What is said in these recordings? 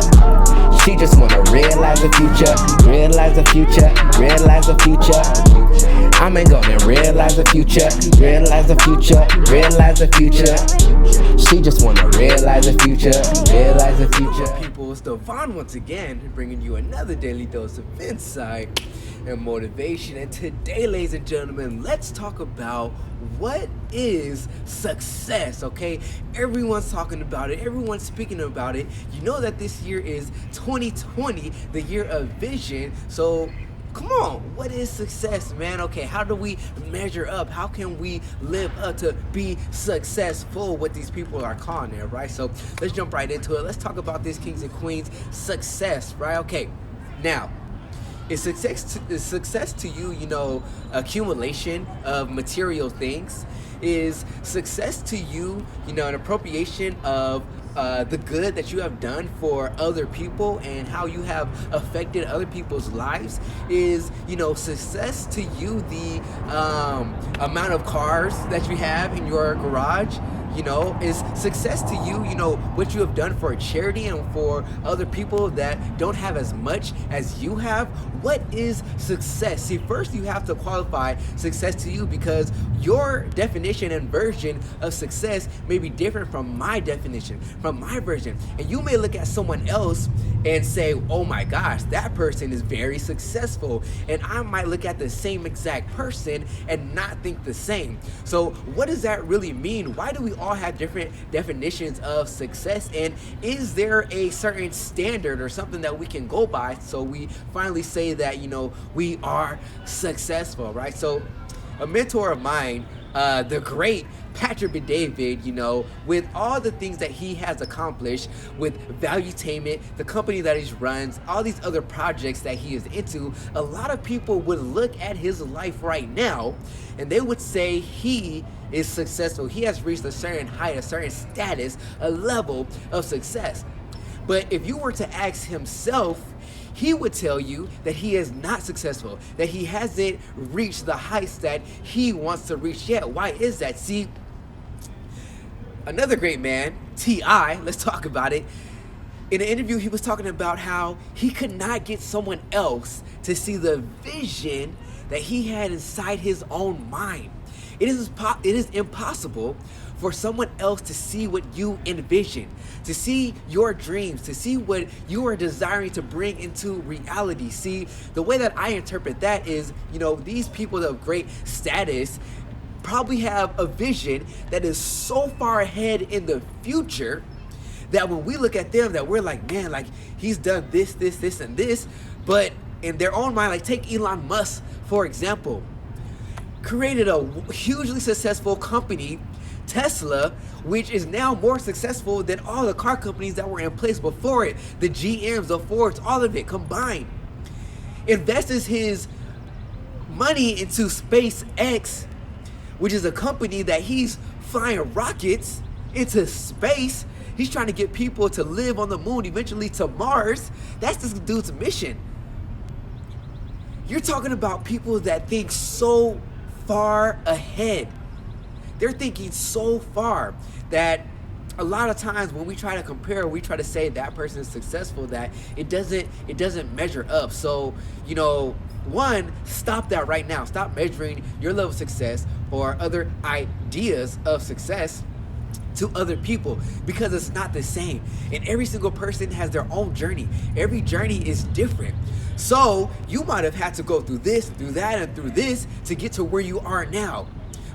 future. She just wanna realize the future, realize the future, realize the future. I'm gonna realize the future, realize the future, realize the future. She just wanna realize the future, realize the future. People, it's Devon once again, bringing you another daily dose of insight and motivation. And today, ladies and gentlemen, let's talk about what is success, okay? Everyone's talking about it. Everyone's speaking about it. You know that this year is 2020, the year of vision. So come on, what is success, man? Okay, how do we measure up? How can we live up to be successful, what these people are calling it, right? So let's jump right into it. Let's talk about this, kings and queens, success, right? Okay, now, is success to you, you know, accumulation of material things? Is success to you, you know, an appropriation of the good that you have done for other people and how you have affected other people's lives? Is, you know, success to you the amount of cars that you have in your garage? You know, is success to you, you know, what you have done for a charity and for other people that don't have as much as you have? What is success? See, first you have to qualify success to you, because your definition and version of success may be different from my definition, from my version. And you may look at someone else and say, oh my gosh, that person is very successful. And I might look at the same exact person and not think the same. So what does that really mean? Why do we all have different definitions of success? And is there a certain standard or something that we can go by so we finally say that, you know, we are successful, right? So a mentor of mine, the great Patrick Bet-David, you know, with all the things that he has accomplished with Valuetainment, the company that he runs, all these other projects that he is into, a lot of people would look at his life right now and they would say he is successful. He has reached a certain height, a certain status, a level of success. But if you were to ask himself, he would tell you that he is not successful, that he hasn't reached the heights that he wants to reach yet. Why is that? See, another great man, T.I., let's talk about it. In an interview, he was talking about how he could not get someone else to see the vision that he had inside his own mind. It is impossible for someone else to see what you envision, to see your dreams, to see what you are desiring to bring into reality. See, the way that I interpret that is, you know, these people of great status probably have a vision that is so far ahead in the future that when we look at them, that we're like, man, like he's done this, and this. But in their own mind, like take Elon Musk, for example, created a hugely successful company, Tesla, which is now more successful than all the car companies that were in place before it, the GMs, the Fords, all of it combined. Invests his money into SpaceX, which is a company that he's flying rockets into space. He's trying to get people to live on the moon, eventually to Mars. That's this dude's mission. You're talking about people that think so far ahead. They're thinking so far that a lot of times when we try to compare, we try to say that person is successful, that it doesn't measure up. So, you know, one, stop that right now. Stop measuring your level of success or other ideas of success to other people, because it's not the same. And every single person has their own journey. Every journey is different. So you might have had to go through this, through that, and through this to get to where you are now.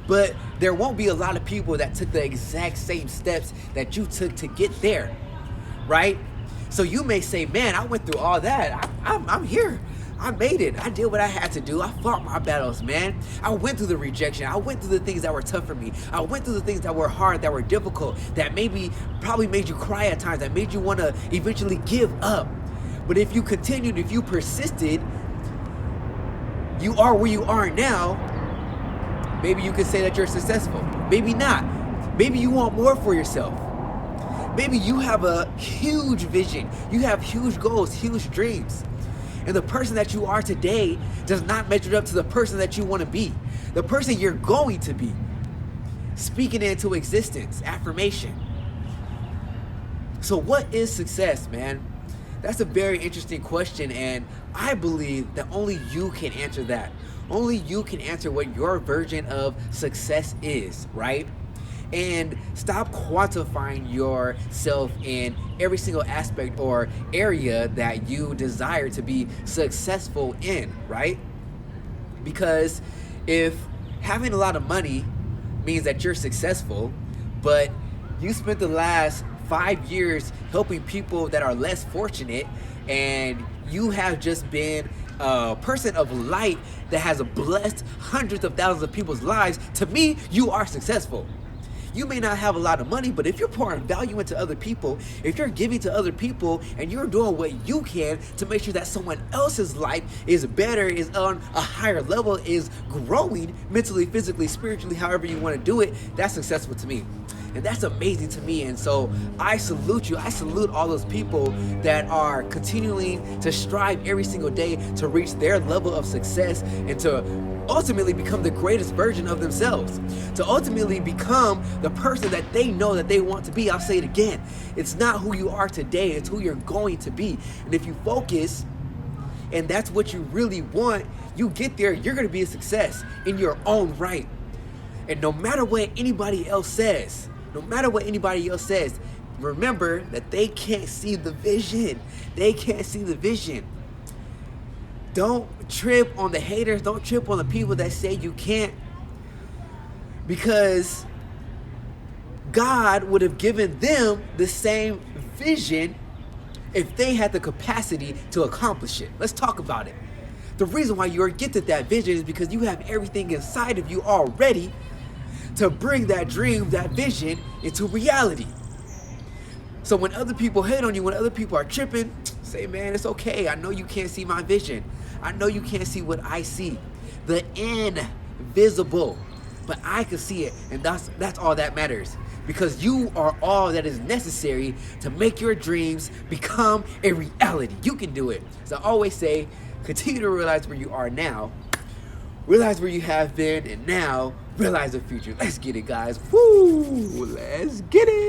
But there won't be a lot of people that took the exact same steps that you took to get there, right? So you may say, man, I went through all that. I'm here. I made it. I did what I had to do. I fought my battles, man. I went through the rejection. I went through the things that were tough for me. I went through the things that were hard, that were difficult, that probably made you cry at times, that made you want to eventually give up. But if you continued, if you persisted, you are where you are now. Maybe you could say that you're successful. Maybe not. Maybe you want more for yourself. Maybe you have a huge vision. You have huge goals, huge dreams. And the person that you are today does not measure up to the person that you want to be, the person you're going to be. Speaking it into existence, affirmation. So what is success, man? That's a very interesting question, and I believe that only you can answer that. Only you can answer what your version of success is, right? And stop quantifying yourself in every single aspect or area that you desire to be successful in, right? Because if having a lot of money means that you're successful, but you spent the last 5 years helping people that are less fortunate, and you have just been a person of light that has blessed hundreds of thousands of people's lives, to me, you are successful. You may not have a lot of money, but if you're pouring value into other people, if you're giving to other people, and you're doing what you can to make sure that someone else's life is better, is on a higher level, is growing mentally, physically, spiritually, however you want to do it, that's successful to me. And that's amazing to me. And so I salute you. I salute all those people that are continuing to strive every single day to reach their level of success and to ultimately become the greatest version of themselves, to ultimately become the person that they know that they want to be. I'll say it again. It's not who you are today, it's who you're going to be. And if you focus and that's what you really want, you get there, you're going to be a success in your own right. And no matter what anybody else says, remember that they can't see the vision. They can't see the vision. Don't trip on the haters. Don't trip on the people that say you can't. Because God would have given them the same vision if they had the capacity to accomplish it. Let's talk about it. The reason why you're gifted that vision is because you have everything inside of you already to bring that dream, that vision into reality. So when other people hate on you, when other people are tripping, say, man, it's okay. I know you can't see my vision. I know you can't see what I see. The invisible. But I can see it, and that's all that matters. Because you are all that is necessary to make your dreams become a reality. You can do it. So I always say, continue to realize where you are now. Realize where you have been, and now realize the future. Let's get it, guys. Woo! Let's get it.